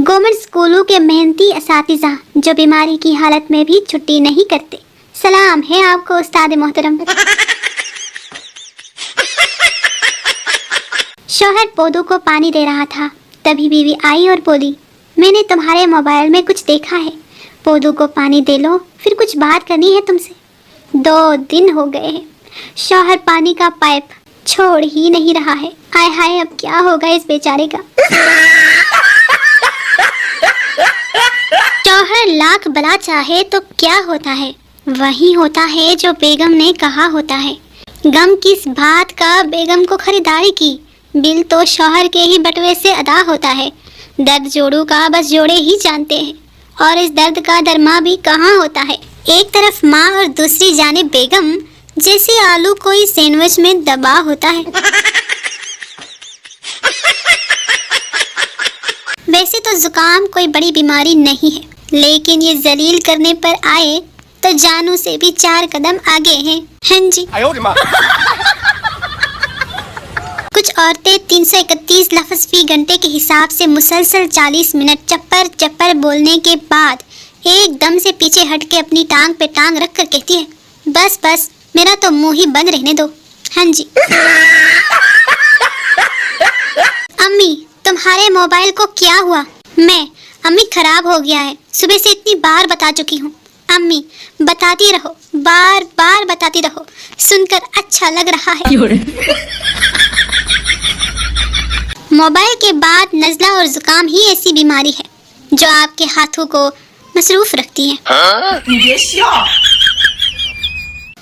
Government स्कूलों के मेहनती असातिज़ा जो बीमारी की हालत में भी छुट्टी नहीं करते। सलाम है आपको उस्ताद मोहतरम। शौहर पौधों को पानी दे रहा था, तभी बीवी आई और बोली, मैंने तुम्हारे मोबाइल में कुछ देखा है, पौधों को पानी दे लो, फिर कुछ बात करनी है तुमसे। 2 दिन हो गए हैं, शौहर पानी का पाइप छोड़ ही नहीं रहा है। आय हाय, अब क्या होगा इस बेचारे का। शौहर लाख भला चाहे तो क्या होता है, वही होता है जो बेगम ने कहा होता है। गम किस बात का बेगम को खरीदारी की, बिल तो शौहर के ही बटुए से अदा होता है। दर्द जोड़ों का बस जोड़े ही जानते हैं, और इस दर्द का दरमा भी कहाँ होता है। एक तरफ माँ और दूसरी जानिब बेगम, जैसे आलू कोई सैंडविच में दबा होता है। वैसे तो जुकाम कोई बड़ी बीमारी नहीं है, लेकिन ये जलील करने पर आए तो जानू से भी 4 कदम आगे हैं। हाँ जी। कुछ औरतें 331 लफ्ज़ फी घंटे के हिसाब से मुसलसल 40 मिनट चप्पर चप्पर बोलने के बाद एकदम से पीछे हट के अपनी टांग पे टांग रख कर कहती है, बस बस मेरा तो मुंह ही बंद रहने दो। हाँ जी। अम्मी, तुम्हारे मोबाइल को क्या हुआ? अम्मी खराब हो गया है, सुबह से इतनी बार बता चुकी हूँ। अम्मी बताती रहो, बार बार बताती रहो, सुनकर अच्छा लग रहा है। मोबाइल के बाद नज़ला और जुकाम ही ऐसी बीमारी है जो आपके हाथों को मसरूफ रखती है।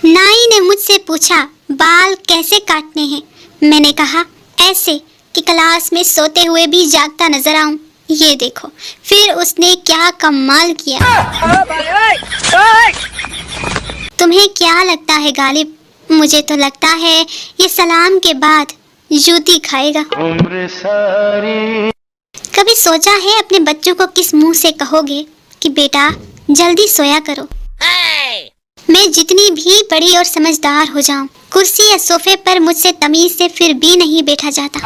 नाई ने मुझसे पूछा बाल कैसे काटने हैं। मैंने कहा ऐसे कि क्लास में सोते हुए भी जागता नजर आऊं। ये देखो, फिर उसने क्या कमाल किया। तुम्हें क्या लगता है गालिब? मुझे तो लगता है ये सलाम के बाद जूती खाएगा। कभी सोचा है अपने बच्चों को किस मुंह से कहोगे कि बेटा जल्दी सोया करो? मैं जितनी भी बड़ी और समझदार हो जाऊं, कुर्सी या सोफे पर मुझसे तमीज से फिर भी नहीं बैठा जाता।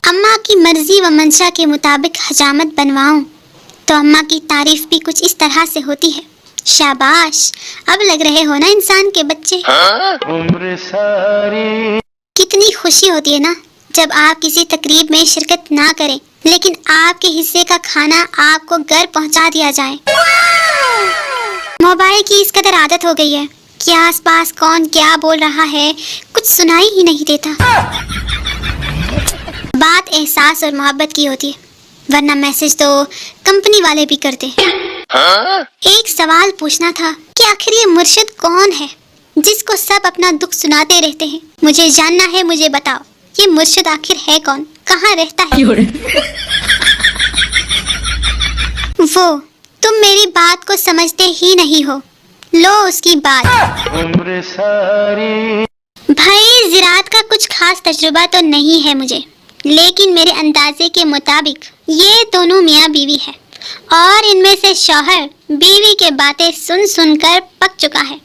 अम्मा की मर्जी व मंशा के मुताबिक हजामत बनवाऊं तो अम्मा की तारीफ भी कुछ इस तरह से होती है, शाबाश, अब लग रहे हो ना इंसान के बच्चे। कितनी खुशी होती है ना जब आप किसी तकरीब में शिरकत ना करें, लेकिन आपके हिस्से का खाना आपको घर पहुंचा दिया जाए। मोबाइल की इस कदर आदत हो गई है कि आसपास कौन क्या बोल रहा है कुछ सुनाई ही नहीं देता। बात एहसास और मोहब्बत की होती है, वरना मैसेज तो कंपनी वाले भी करते हैं। एक सवाल पूछना था कि आखिर ये मुर्शिद कौन है जिसको सब अपना दुख सुनाते रहते हैं? मुझे जानना है, मुझे बताओ, ये मुर्शिद आखिर है कौन, कहाँ रहता है? वो तुम मेरी बात को समझते ही नहीं हो, लो उसकी बात। भाई ज़राअत का कुछ खास तजुर्बा तो नहीं है मुझे, लेकिन मेरे अंदाजे के मुताबिक ये दोनों मियाँ बीवी है, और इनमें से शौहर बीवी के बातें सुन सुनकर पक चुका है।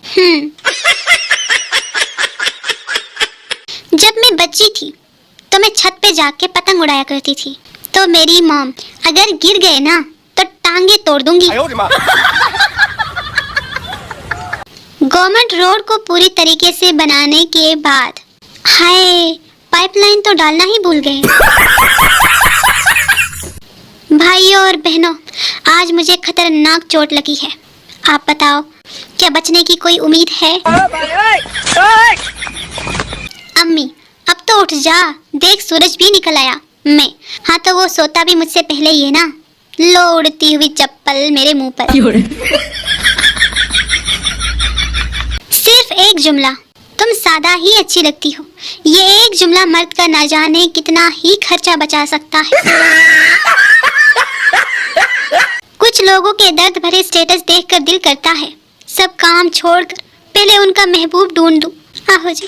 जब मैं बच्ची थी तो मैं छत पे जाके पतंग उड़ाया करती थी, तो मेरी मॉम अगर गिर गए ना तो टांगे तोड़ दूंगी। गवर्नमेंट रोड को पूरी तरीके से बनाने के बाद हाय पाइपलाइन तो डालना ही भूल गए। भाइयों और बहनों, आज मुझे खतरनाक चोट लगी है। आप बताओ क्या बचने की कोई उम्मीद है? अम्मी अब तो उठ जा, देख सूरज भी निकल आया। मैं हाँ तो वो सोता भी मुझसे पहले ही है ना। लो उड़ती हुई चप्पल मेरे मुंह पर। सिर्फ एक जुमला, तुम सादा ही अच्छी लगती हो, ये एक जुमला मर्द का ना जाने कितना ही खर्चा बचा सकता है। कुछ लोगों के दर्द भरे स्टेटस देखकर दिल करता है सब काम छोड़कर पहले उनका महबूब ढूंढ दूं। आहो जी।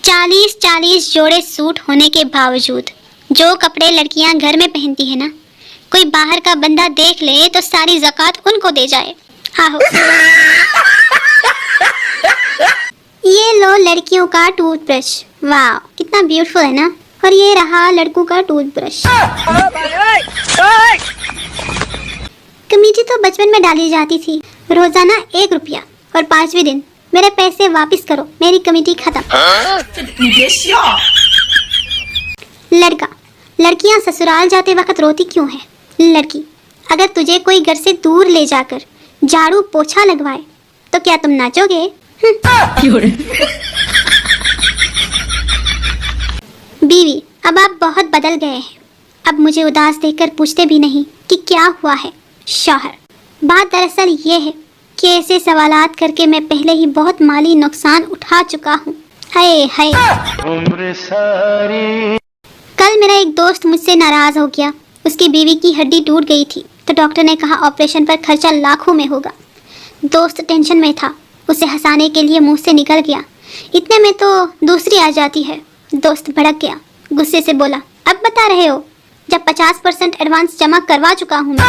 40-40 जोड़े सूट होने के बावजूद जो कपड़े लड़कियां घर में पहनती है ना, कोई बाहर का बंदा देख ले तो सारी ज़कात उनको दे जाए। आहो। ये लो लड़कियों का टूथब्रश, वाह कितना ब्यूटीफुल है ना। और ये रहा लड़कों का टूथब्रश। कमीजी तो बचपन में डाली जाती थी, रोजाना 1 रुपया, और 5वें दिन मेरे पैसे वापस करो, मेरी कमेटी खत्म। लड़का, लड़कियां ससुराल जाते वक्त रोती क्यों है? लड़की, अगर तुझे कोई घर से दूर ले जाकर झाड़ू पोछा लगवाए तो क्या तुम नाचोगे? बीवी, अब आप बहुत बदल गए हैं, अब मुझे उदास देखकर पूछते भी नहीं कि क्या हुआ है। शौहर, बात दरअसल ये है कि ऐसे सवालात करके मैं पहले ही बहुत माली नुकसान उठा चुका हूँ। हाय हाय। कल मेरा एक दोस्त मुझसे नाराज हो गया, उसकी बीवी की हड्डी टूट गई थी तो डॉक्टर ने कहा ऑपरेशन पर खर्चा लाखों में होगा। दोस्त टेंशन में था, उसे हंसाने के लिए मुंह से निकल गया, इतने में तो दूसरी आ जाती है। दोस्त भड़क गया, गुस्से से बोला, अब बता रहे हो जब 50% एडवांस जमा करवा चुका हूँ मैं।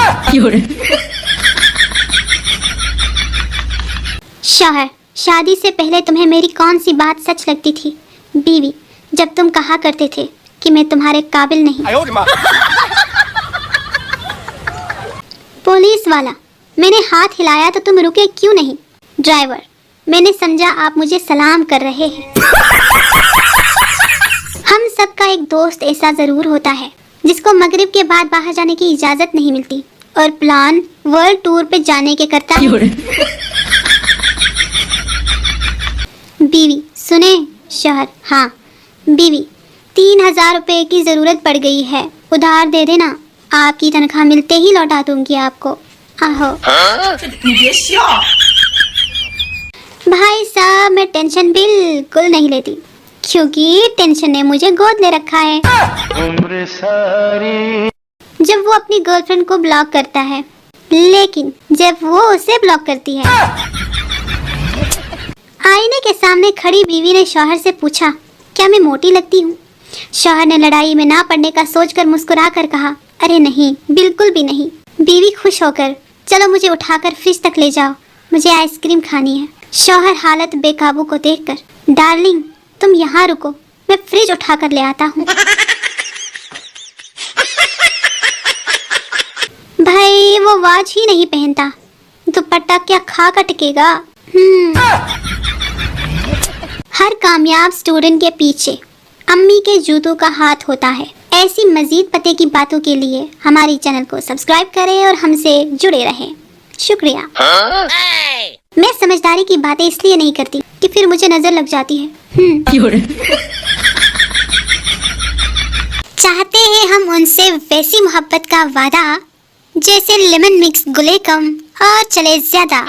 शौहर, शादी से पहले तुम्हें मेरी कौन सी बात सच लगती थी? बीवी, जब तुम कहा करते थे कि मैं तुम्हारे काबिल नहीं। पुलिस वाला, मैंने हाथ हिलाया तो तुम रुके क्यों नहीं? ड्राइवर, मैंने समझा आप मुझे सलाम कर रहे हैं। हम सबका एक दोस्त ऐसा जरूर होता है जिसको मगरिब के बाद बाहर जाने की इजाजत नहीं मिलती और प्लान वर्ल्ड टूर पे जाने के करता है। बीवी, सुने? शौहर, हाँ। बीवी, 3000 रुपए की जरूरत पड़ गई है, उधार दे देना, आपकी तनख्वाह मिलते ही लौटा दूंगी आपको। आहो। भाई साहब, मैं टेंशन बिल्कुल नहीं लेती क्योंकि टेंशन ने मुझे गोद ले रखा है। जब वो अपनी गर्लफ्रेंड को ब्लॉक करता है, लेकिन जब वो उसे ब्लॉक करती है। आईने के सामने खड़ी बीवी ने शौहर से पूछा, क्या मैं मोटी लगती हूँ? शौहर ने लड़ाई में ना पड़ने का सोचकर मुस्कुरा कर कहा, अरे नहीं, बिल्कुल भी नहीं। बीवी खुश होकर, चलो मुझे उठाकर फ्रिज तक ले जाओ, मुझे आइसक्रीम खानी है। शौहर हालत बेकाबू को देखकर, डार्लिंग तुम यहाँ रुको, मैं फ्रिज उठाकर ले आता हूँ। भाई वो वाच ही नहीं पहनता, दुपट्टा क्या खा का टिकेगा? हर कामयाब स्टूडेंट के पीछे अम्मी के जूतों का हाथ होता है। ऐसी मजीद पते की बातों के लिए हमारी चैनल को सब्सक्राइब करें और हमसे जुड़े रहें। शुक्रिया। मैं समझदारी की बातें इसलिए नहीं करती कि फिर मुझे नजर लग जाती है। चाहते हैं हम उनसे वैसी मोहब्बत का वादा जैसे लेमन मिक्स गुले कम और चले ज्यादा।